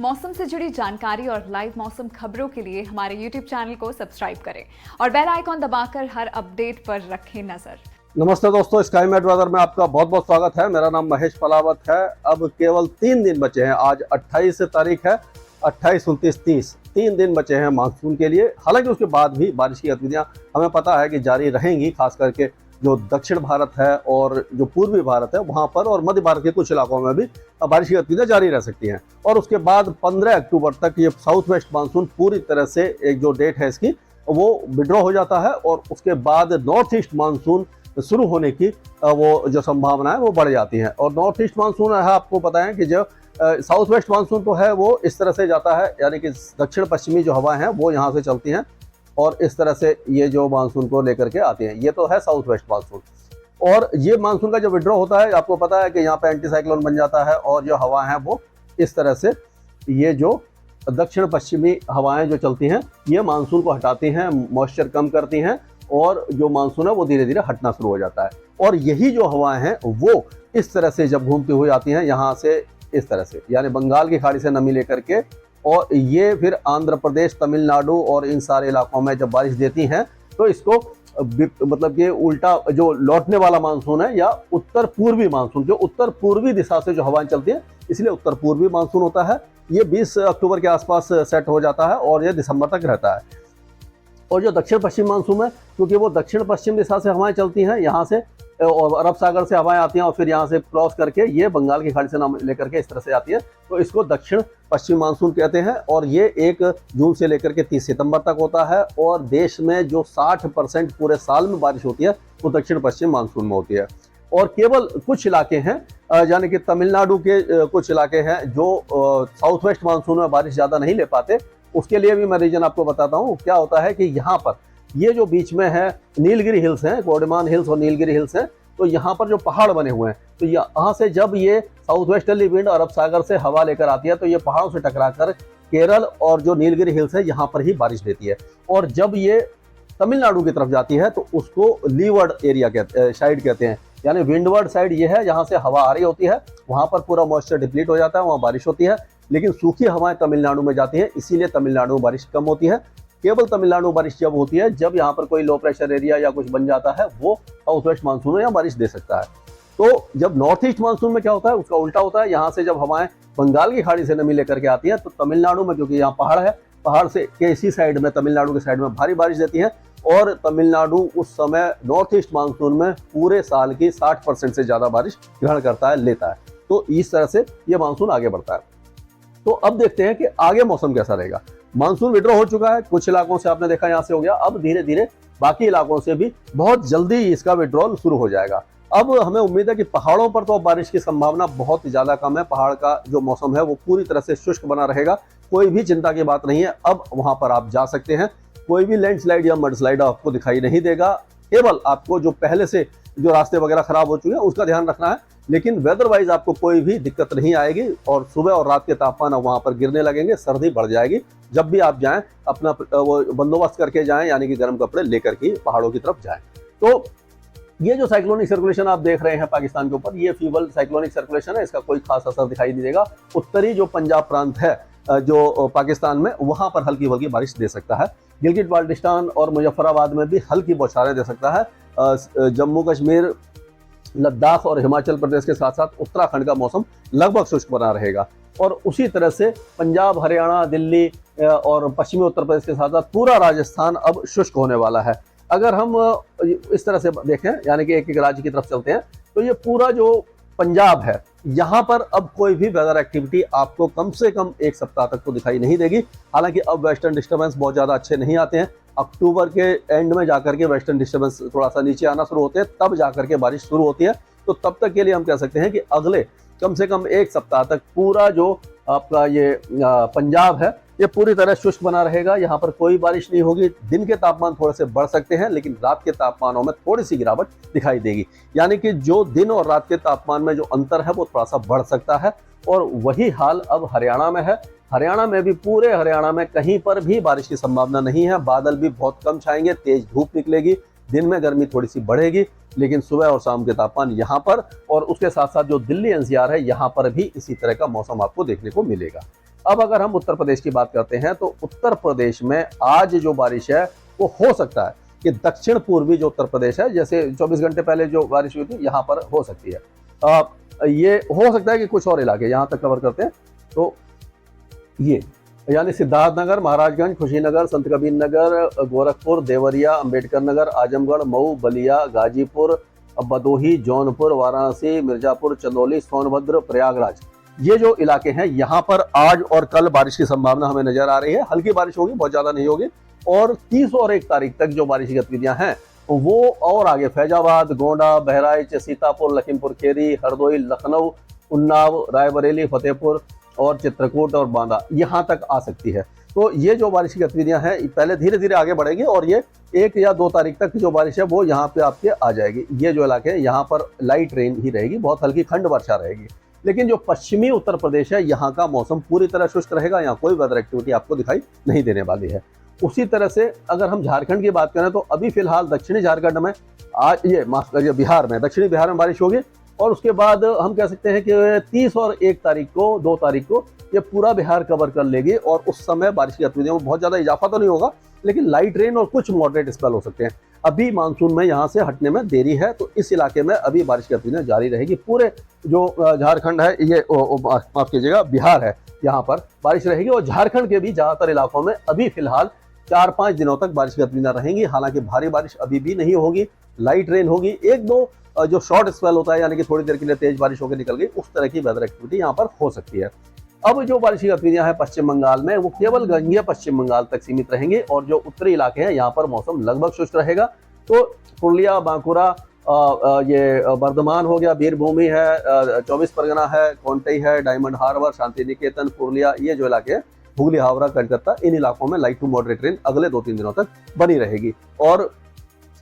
मौसम से जुड़ी जानकारी और लाइव मौसम खबरों के लिए हमारे YouTube चैनल को सब्सक्राइब करें और बेल आइकॉन दबाकर हर अपडेट पर रखें नजर। नमस्ते दोस्तों, स्काई मैट वेदर में आपका बहुत बहुत स्वागत है। मेरा नाम महेश पलावत है। अब केवल 3 दिन बचे हैं। आज 28 तारीख है, 28, 29, 30 3 दिन बचे हैं मानसून के लिए। हालांकि उसके बाद भी बारिश की गतिविधियां हमें पता है कि जारी रहेंगी, खास करके जो दक्षिण भारत है और जो पूर्वी भारत है वहां पर, और मध्य भारत के कुछ इलाकों में भी बारिश की गतिविधियां जारी रह सकती हैं। और उसके बाद 15 अक्टूबर तक ये साउथ वेस्ट मानसून पूरी तरह से, एक जो डेट है इसकी, वो विड्रॉ हो जाता है और उसके बाद नॉर्थ ईस्ट मानसून शुरू होने की वो जो संभावना है वो बढ़ जाती है। और नॉर्थ ईस्ट मानसून है, आपको पता है कि जो साउथ वेस्ट मानसून तो है वो इस तरह से जाता है, यानी कि दक्षिण पश्चिमी जो हवाएं हैं वो यहाँ से चलती हैं और इस तरह से ये जो मानसून को लेकर के आती हैं। ये तो है साउथ वेस्ट मानसून। और ये मानसून का जो विड्रॉ होता है, आपको पता है कि यहाँ पे एंटी साइक्लोन बन जाता है और जो हवा है वो इस तरह से, ये जो दक्षिण पश्चिमी हवाएं जो चलती हैं ये मानसून को हटाती हैं, मॉइस्चर कम करती हैं और जो मानसून है वो धीरे धीरे हटना शुरू हो जाता है। और यही जो हवाएं हैं वो इस तरह से जब घूमती हुई आती हैं यहाँ से, इस तरह से, यानी बंगाल की खाड़ी से नमी लेकर के, और ये फिर आंध्र प्रदेश, तमिलनाडु और इन सारे इलाकों में जब बारिश देती हैं तो इसको मतलब ये उल्टा जो लौटने वाला मानसून है, या उत्तर पूर्वी मानसून, जो उत्तर पूर्वी दिशा से जो हवाएं चलती हैं इसलिए उत्तर पूर्वी मानसून होता है। ये 20 अक्टूबर के आसपास सेट हो जाता है और ये दिसंबर तक रहता है। और जो दक्षिण पश्चिम मानसून है, क्योंकि वो दक्षिण पश्चिम दिशा से हवाएं चलती हैं यहाँ से, और अरब सागर से हवाएं आती हैं और फिर यहाँ से क्रॉस करके ये बंगाल की खाड़ी से नाम लेकर के इस तरह से आती है, तो इसको दक्षिण पश्चिम मानसून कहते हैं। और ये 1 जून से लेकर के 30 सितंबर तक होता है। और देश में जो 60% पूरे साल में बारिश होती है वो दक्षिण पश्चिम मानसून में होती है। और केवल कुछ इलाके हैं, यानी कि तमिलनाडु के कुछ इलाके हैं जो साउथ वेस्ट मानसून में बारिश ज़्यादा नहीं ले पाते। उसके लिए भी मैं रीजन आपको बताता हूँ। क्या होता है कि यहाँ पर ये जो बीच में है नीलगिरी हिल्स हैं, कोडमान हिल्स और नीलगिरी हिल्स हैं, तो यहाँ पर जो पहाड़ बने हुए हैं, तो यहाँ से जब ये साउथ वेस्टर्ली विंड अरब सागर से हवा लेकर आती है तो ये पहाड़ों से टकराकर केरल और जो नीलगिरी हिल्स है यहाँ पर ही बारिश देती है। और जब ये तमिलनाडु की तरफ जाती है तो उसको लीवर्ड एरिया साइड कहते हैं, यानी विंडवर्ड साइड ये है जहाँ से हवा आ रही होती है, वहाँ पर पूरा मॉइस्चर डिप्लीट हो जाता है, वहाँ बारिश होती है। लेकिन सूखी हवाएं तमिलनाडु में जाती हैं, इसीलिए तमिलनाडु में बारिश कम होती है। केवल तमिलनाडु में बारिश जब होती है जब यहाँ पर कोई लो प्रेशर एरिया या कुछ बन जाता है, वो साउथ वेस्ट मानसून में यहाँ बारिश दे सकता है। तो जब नॉर्थ ईस्ट मानसून में क्या होता है, उसका उल्टा होता है। यहाँ से जब हवाएं बंगाल की खाड़ी से नमी लेकर के आती हैं तो तमिलनाडु में, क्योंकि यहाँ पहाड़ है, पहाड़ से के इसी साइड में, तमिलनाडु के साइड में भारी बारिश देती है। और तमिलनाडु उस समय नॉर्थ ईस्ट मानसून में पूरे साल की 60% से ज़्यादा बारिश ग्रहण करता है, लेता है। तो इस तरह से ये मानसून आगे बढ़ता है। तो अब देखते हैं कि आगे मौसम कैसा रहेगा। मानसून विड्रॉ हो चुका है, कुछ इलाकों से आपने देखा यहाँ से हो गया। अब धीरे धीरे बाकी इलाकों से भी बहुत जल्दी इसका विड्रॉल शुरू हो जाएगा। अब हमें उम्मीद है कि पहाड़ों पर तो अब बारिश की संभावना बहुत ज़्यादा कम है। पहाड़ का जो मौसम है वो पूरी तरह से शुष्क बना रहेगा, कोई भी चिंता की बात नहीं है। अब वहाँ पर आप जा सकते हैं, कोई भी लैंडस्लाइड या मडस्लाइड आपको दिखाई नहीं देगा। केवल आपको जो पहले से जो रास्ते वगैरह खराब हो चुके हैं उसका ध्यान रखना है, लेकिन वेदर वाइज आपको कोई भी दिक्कत नहीं आएगी। और सुबह और रात के तापमान वहाँ पर गिरने लगेंगे, सर्दी बढ़ जाएगी। जब भी आप जाएं अपना वो बंदोबस्त करके जाएं, यानी कि गर्म कपड़े लेकर के पहाड़ों की तरफ जाएं। तो ये जो साइक्लोनिक सर्कुलेशन आप देख रहे हैं पाकिस्तान के ऊपर, ये फीबल साइक्लोनिक सर्कुलेशन है, इसका कोई खास असर दिखाई नहीं देगा। उत्तरी जो पंजाब प्रांत है जो पाकिस्तान में, वहाँ पर हल्की हल्की बारिश दे सकता है। गिलगित बाल्टिस्तान और मुजफ्फराबाद में भी हल्की बौछारें दे सकता है। जम्मू कश्मीर, लद्दाख और हिमाचल प्रदेश के साथ साथ उत्तराखंड का मौसम लगभग शुष्क बना रहेगा। और उसी तरह से पंजाब, हरियाणा, दिल्ली और पश्चिमी उत्तर प्रदेश के साथ साथ पूरा राजस्थान अब शुष्क होने वाला है। अगर हम इस तरह से देखें, यानी कि एक एक राज्य की तरफ चलते हैं, तो ये पूरा जो पंजाब है, यहाँ पर अब कोई भी वेदर एक्टिविटी आपको कम से कम 1 सप्ताह तक तो दिखाई नहीं देगी। हालांकि अब वेस्टर्न डिस्टर्बेंस बहुत ज़्यादा अच्छे नहीं आते हैं। अक्टूबर के एंड में जाकर के वेस्टर्न डिस्टर्बेंस थोड़ा सा नीचे आना शुरू होते हैं, तब जाकर के बारिश शुरू होती है। तो तब तक के लिए हम कह सकते हैं कि अगले कम से कम 1 सप्ताह तक पूरा जो आपका ये पंजाब है ये पूरी तरह शुष्क बना रहेगा। यहाँ पर कोई बारिश नहीं होगी। दिन के तापमान थोड़े से बढ़ सकते हैं, लेकिन रात के तापमानों में थोड़ी सी गिरावट दिखाई देगी। यानी कि जो दिन और रात के तापमान में जो अंतर है वो थोड़ा सा बढ़ सकता है। और वही हाल अब हरियाणा में है। हरियाणा में भी, पूरे हरियाणा में कहीं पर भी बारिश की संभावना नहीं है। बादल भी बहुत कम छाएंगे, तेज धूप निकलेगी, दिन में गर्मी थोड़ी सी बढ़ेगी, लेकिन सुबह और शाम के तापमान यहाँ पर और उसके साथ साथ जो दिल्ली एनसीआर है यहाँ पर भी इसी तरह का मौसम आपको देखने को मिलेगा। अब अगर हम उत्तर प्रदेश की बात करते हैं तो उत्तर प्रदेश में आज जो बारिश है वो हो सकता है कि दक्षिण पूर्वी जो उत्तर प्रदेश है, जैसे 24 घंटे पहले जो बारिश हुई थी यहाँ पर हो सकती है। ये हो सकता है कि कुछ और इलाके यहाँ तक कवर करते हैं, तो ये यानी सिद्धार्थनगर, महाराजगंज, खुशीनगर, संत कबीर नगर, गोरखपुर, देवरिया, अंबेडकर नगर, आजमगढ़, मऊ, बलिया, गाजीपुर, भदोही, जौनपुर, वाराणसी, मिर्जापुर, चंदौली, सोनभद्र, प्रयागराज, ये जो इलाके हैं यहाँ पर आज और कल बारिश की संभावना हमें नजर आ रही है। हल्की बारिश होगी, बहुत ज्यादा नहीं होगी। और 30 और 1 तारीख तक जो बारिश की गतिविधियां हैं वो और आगे फैजाबाद, गोंडा, बहराइच, सीतापुर, लखीमपुर खीरी, हरदोई, लखनऊ, उन्नाव, रायबरेली, फतेहपुर और चित्रकूट और बांदा यहाँ तक आ सकती है। तो ये जो बारिश की गतिविधियां हैं पहले धीरे धीरे आगे बढ़ेगी और ये 1 या 2 तारीख तक की जो बारिश है वो यहाँ पे आपके आ जाएगी। ये जो इलाके हैं यहाँ पर लाइट रेन ही रहेगी, बहुत हल्की खंड वर्षा रहेगी। लेकिन जो पश्चिमी उत्तर प्रदेश है यहाँ का मौसम पूरी तरह शुष्क रहेगा, यहाँ कोई वेदर एक्टिविटी आपको दिखाई नहीं देने वाली है। उसी तरह से अगर हम झारखंड की बात करें तो अभी फिलहाल दक्षिणी झारखंड में आज ये माफ करिए बिहार में, दक्षिणी बिहार में बारिश होगी और उसके बाद हम कह सकते हैं कि 30 और 1 तारीख को, 2 तारीख को ये पूरा बिहार कवर कर लेगी और उस समय बारिश की गतिविधियों में बहुत ज्यादा इजाफा तो नहीं होगा, लेकिन लाइट रेन और कुछ मॉडरेट स्पेल हो सकते हैं। अभी मानसून में यहाँ से हटने में देरी है, तो इस इलाके में अभी बारिश की गतिविधियां जारी रहेगी। पूरे जो झारखंड है, ये माफ कीजिएगा बिहार है, यहाँ पर बारिश रहेगी और झारखंड के भी ज्यादातर इलाकों में अभी फिलहाल 4-5 दिनों तक बारिश की गतिविधियां रहेंगी। हालांकि भारी बारिश अभी भी नहीं होगी, लाइट रेन होगी। 1-2 जो शॉर्ट स्पेल होता है यानी कि थोड़ी देर के लिए तेज बारिश होकर निकल गई, उस तरह की वेदर एक्टिविटी यहाँ पर हो सकती है। अब जो बारिश की गतिविधियां हैं पश्चिम बंगाल में वो केवल गंगेय पश्चिम बंगाल तक सीमित रहेंगे और जो उत्तरी इलाके हैं यहाँ पर मौसम लगभग शुष्क रहेगा। तो पुरुलिया, बांकुरा, ये बर्धमान हो गया, वीरभूमि है, 24 परगना है, कोंटई है, डायमंड हार्बर, शांति निकेतन, पुरुलिया, ये जो इलाके हैं, हुगली, हावड़ा, कलकत्ता, इन इलाकों में लाइट टू मॉडरेट रेन अगले 2-3 दिनों तक बनी रहेगी। और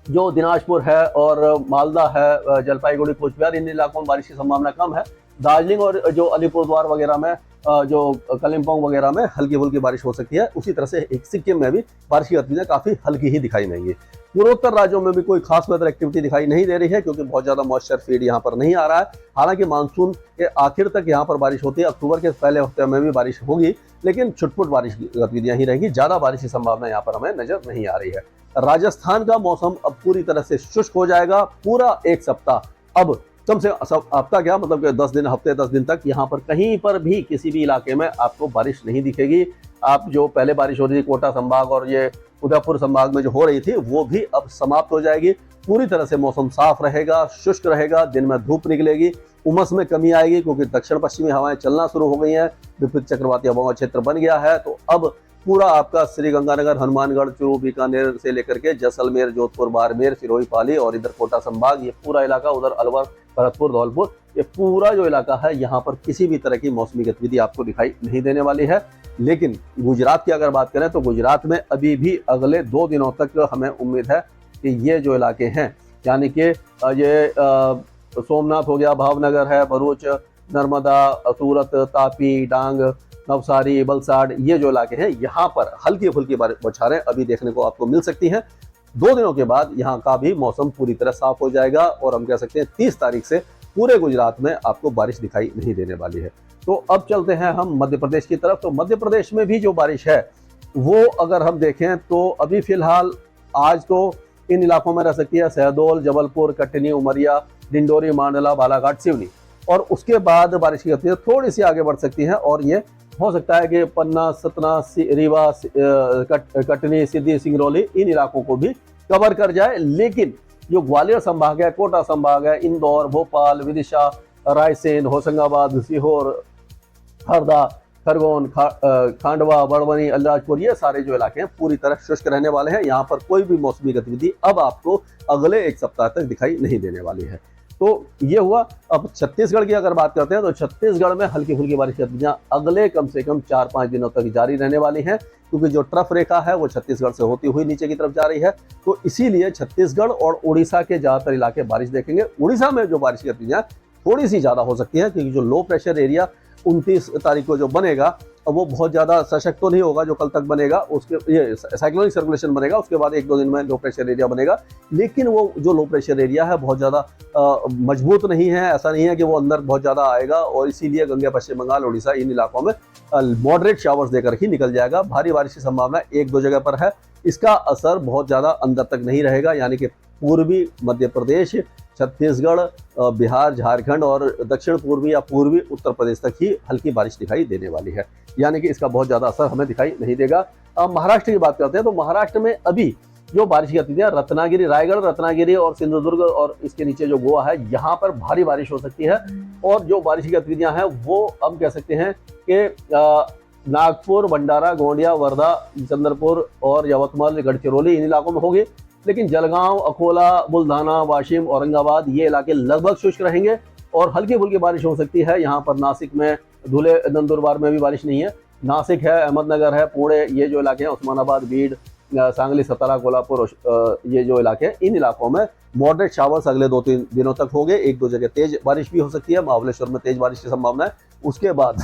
जो दिनाजपुर है और मालदा है, जलपाईगुड़ी, कोचबिहार, इन इलाकों में बारिश की संभावना कम है। दार्जिलिंग और जो अलीपुरद्वार वगैरह में, जो कालिम्पोंग वगैरह में हल्की फुल्की बारिश हो सकती है। उसी तरह से सिक्किम में भी बारिश की गतिविधियां काफी हल्की ही दिखाई देंगी। पूर्वोत्तर राज्यों में भी कोई खास वेदर एक्टिविटी दिखाई नहीं दे रही है क्योंकि बहुत ज्यादा मॉइस्चर फीड यहाँ पर नहीं आ रहा है। हालांकि मानसून के आखिर तक यहाँ पर बारिश होती है, अक्टूबर के पहले हफ्ते में भी बारिश होगी, लेकिन छुटपुट बारिश की गतिविधियां ही रहेगी, ज्यादा बारिश की संभावना यहाँ पर हमें नजर नहीं आ रही है। राजस्थान का मौसम अब पूरी तरह से शुष्क हो जाएगा। पूरा 1 सप्ताह, अब कम से हफ्ता क्या मतलब कि 10 दिन, हफ्ते 10 दिन तक यहाँ पर कहीं पर भी किसी भी इलाके में आपको बारिश नहीं दिखेगी। आप जो पहले बारिश हो रही थी कोटा संभाग और ये उदयपुर संभाग में जो हो रही थी वो भी अब समाप्त हो जाएगी। पूरी तरह से मौसम साफ रहेगा, शुष्क रहेगा, दिन में धूप निकलेगी, उमस में कमी आएगी क्योंकि दक्षिण पश्चिमी हवाएं चलना शुरू हो गई हैं, विपरीत चक्रवाती हवाओं का क्षेत्र बन गया है। तो अब पूरा आपका श्रीगंगानगर, हनुमानगढ़, चूरू, बीकानेर से लेकर के जैसलमेर, जोधपुर, बाड़मेर, सिरोही, पाली और इधर कोटा संभाग, ये पूरा इलाका, उधर अलवर, भरतपुर, धौलपुर, ये पूरा जो इलाका है यहाँ पर किसी भी तरह की मौसमी गतिविधि आपको दिखाई नहीं देने वाली है। लेकिन गुजरात की अगर बात करें तो गुजरात में अभी भी अगले 2 दिनों तक हमें उम्मीद है कि ये जो इलाके हैं यानी कि ये सोमनाथ हो गया, भावनगर है, भरूच, नर्मदा, सूरत, तापी, डांग, नवसारी, वलसाड, ये जो इलाके हैं यहाँ पर हल्की फुल्की बौछारें अभी देखने को आपको मिल सकती हैं। 2 दिनों के बाद यहाँ का भी मौसम पूरी तरह साफ हो जाएगा और हम कह सकते हैं 30 तारीख से पूरे गुजरात में आपको बारिश दिखाई नहीं देने वाली है। तो अब चलते हैं हम मध्य प्रदेश की तरफ। तो मध्य प्रदेश में भी जो बारिश है वो अगर हम देखें तो अभी फिलहाल आज तो इन इलाकों में रह सकती है शहडोल, जबलपुर, कटनी, उमरिया, डिंडोरी, मांडला, बालाघाट, सिवनी, और उसके बाद बारिश की गतिविधियां थोड़ी सी आगे बढ़ सकती हैं और ये हो सकता है कि पन्ना, सतना, रीवा, कटनी, सिद्धि, सिंगरौली, इन इलाकों को भी कवर कर जाए। लेकिन जो ग्वालियर संभाग है, कोटा संभाग है, इंदौर, भोपाल, विदिशा, रायसेन, होशंगाबाद, सीहोर, हरदा, खरगोन, खांडवा, बड़वानी, अलीराजपुर, ये सारे जो इलाके हैं पूरी तरह शुष्क रहने वाले हैं। यहाँ पर कोई भी मौसमी गतिविधि अब आपको अगले 1 सप्ताह तक दिखाई नहीं देने वाली है। तो ये हुआ। अब छत्तीसगढ़ की अगर बात करते हैं तो छत्तीसगढ़ में हल्की फुल्की बारिश की गतिविधियां अगले कम से कम 4-5 दिनों तक जारी रहने वाली हैं क्योंकि जो ट्रफ रेखा है वो छत्तीसगढ़ से होती हुई नीचे की तरफ जा रही है। तो इसीलिए छत्तीसगढ़ और उड़ीसा के ज्यादातर इलाके बारिश देखेंगे। उड़ीसा में जो बारिश की गतिविधियां थोड़ी सी ज्यादा हो सकती है क्योंकि जो लो प्रेशर एरिया 29 तारीख को जो बनेगा वो बहुत ज़्यादा सशक्त तो नहीं होगा जो कल तक बनेगा, उसके ये साइक्लोनिक सर्कुलेशन बनेगा, उसके बाद 1-2 दिन में लो प्रेशर एरिया बनेगा। लेकिन वो जो लो प्रेशर एरिया है बहुत ज़्यादा मजबूत नहीं है, ऐसा नहीं है कि वो अंदर बहुत ज़्यादा आएगा, और इसीलिए गंगा, पश्चिम बंगाल, उड़ीसा इन इलाकों में मॉडरेट शावर्स देकर ही निकल जाएगा। भारी बारिश की संभावना 1-2 जगह पर है। इसका असर बहुत ज़्यादा अंदर तक नहीं रहेगा, यानी कि पूर्वी मध्य प्रदेश, छत्तीसगढ़, बिहार, झारखंड और दक्षिण पूर्वी या पूर्वी उत्तर प्रदेश तक ही हल्की बारिश दिखाई देने वाली है, यानी कि इसका बहुत ज़्यादा असर हमें दिखाई नहीं देगा। अब महाराष्ट्र की बात करते हैं तो महाराष्ट्र में अभी जो बारिश की गतिविधियां रत्नागिरी, रायगढ़, रत्नागिरी और सिंधुदुर्ग और इसके नीचे जो गोवा है, यहाँ पर भारी बारिश हो सकती है। और जो बारिश की गतिविधियां हैं वो हम कह सकते हैं कि नागपुर, भंडारा, गोंदिया, वर्धा, चंद्रपुर और यवतमाल, गढ़चिरौली इन इलाकों में होगी। लेकिन जलगांव, अकोला, बुल्धाना, वाशिम, औरंगाबाद ये इलाके लगभग शुष्क रहेंगे और हल्की फुल्की बारिश हो सकती है। यहाँ पर नासिक में, धुले, नंदुरबार में भी बारिश नहीं है। नासिक है, अहमदनगर है, पुणे, ये जो इलाके हैं, उस्मानाबाद, बीड, सांगली, सतारा, कोल्हापुर, ये जो इलाके हैं, इन इलाकों में मॉडरेट शावर्स अगले 2-3 दिनों तक होंगे। 1-2 जगह तेज बारिश भी हो सकती है। महाबलेश्वर में तेज बारिश की संभावना है। उसके बाद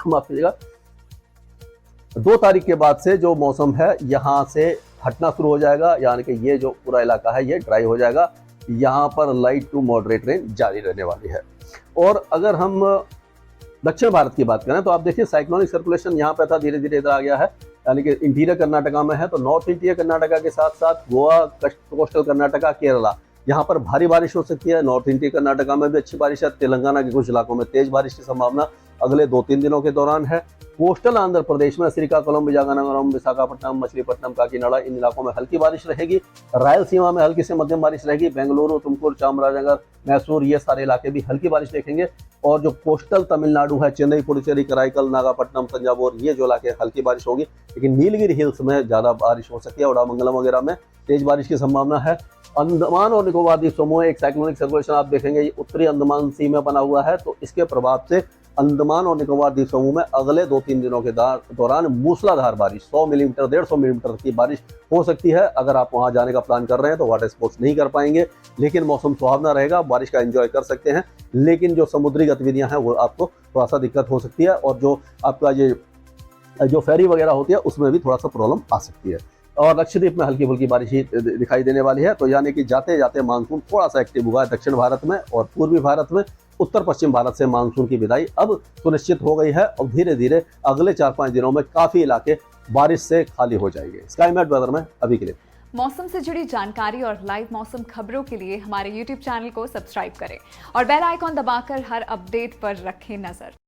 माफ कीजिएगा, 2 तारीख के बाद से जो मौसम है यहाँ से हटना शुरू हो जाएगा, यानी कि ये जो पूरा इलाका है ये ड्राई हो जाएगा। यहाँ पर लाइट टू मॉडरेट रेन जारी रहने वाली है। और अगर हम दक्षिण भारत की बात करें तो आप देखिए साइक्लोनिक सर्कुलेशन यहाँ पे था, धीरे धीरे इधर आ गया है, यानी कि इंटीरियर कर्नाटका में है। तो नॉर्थ इंटीरियर कर्नाटका के साथ साथ गोवा, कोस्टल कर्नाटका, केरला, यहाँ पर भारी बारिश हो सकती है। नॉर्थ इंटीरियर कर्नाटका में भी अच्छी बारिश है। तेलंगाना के कुछ इलाकों में तेज बारिश की संभावना अगले 2-3 दिनों के दौरान है। कोस्टल आंध्र प्रदेश में श्रीकाकुलम, विजयनगरम, विशाखापट्टनम, मछलीपट्टनम, काकीनाडा इन इलाकों में हल्की बारिश रहेगी। रायलसीमा में हल्की से मध्यम बारिश रहेगी। बेंगलुरु, तुमकुर, चामराजनगर, मैसूर ये सारे इलाके भी हल्की बारिश देखेंगे। और जो कोस्टल तमिलनाडु है, चेन्नई, पुडुचेरी, कराईकल, नागापट्टनम, तंजावुर ये जो इलाके हल्की बारिश होगी। लेकिन नीलगिरी हिल्स में ज़्यादा बारिश हो सकती है। उड़ामंगलम वगैरह में तेज बारिश की संभावना है। अंडमान और निकोबार द्वीप समूह एक साइक्लोनिक सर्कुलेशन आप देखेंगे, ये उत्तरी अंडमान सी में बना हुआ है। तो इसके प्रभाव से अंडमान और निकोबार द्वीप समूह में अगले 2-3 दिनों के दौरान मूसलाधार बारिश 100 मिलीमीटर, 150 मिलीमीटर की बारिश हो सकती है। अगर आप वहां जाने का प्लान कर रहे हैं तो वाटर स्पोर्ट्स नहीं कर पाएंगे, लेकिन मौसम सुहावना रहेगा, बारिश का एंजॉय कर सकते हैं। लेकिन जो समुद्री गतिविधियां हैं वो आपको थोड़ा सा दिक्कत हो सकती है, और जो आपका ये जो फेरी वगैरह होती है उसमें भी थोड़ा सा प्रॉब्लम आ सकती है। और लक्षद्वीप में हल्की फुल्की बारिश ही दिखाई देने वाली है। तो यानी कि जाते जाते मानसून थोड़ा सा एक्टिव हुआ है दक्षिण भारत में और पूर्वी भारत में। उत्तर पश्चिम भारत से मानसून की विदाई अब सुनिश्चित हो गई है और धीरे धीरे अगले 4-5 दिनों में काफी इलाके बारिश से खाली हो जाएंगे। स्काईमेट वेदर में अभी के लिए मौसम से जुड़ी जानकारी और लाइव मौसम खबरों के लिए हमारे YouTube चैनल को सब्सक्राइब करें और बेल आइकॉन दबाकर हर अपडेट पर रखें नजर।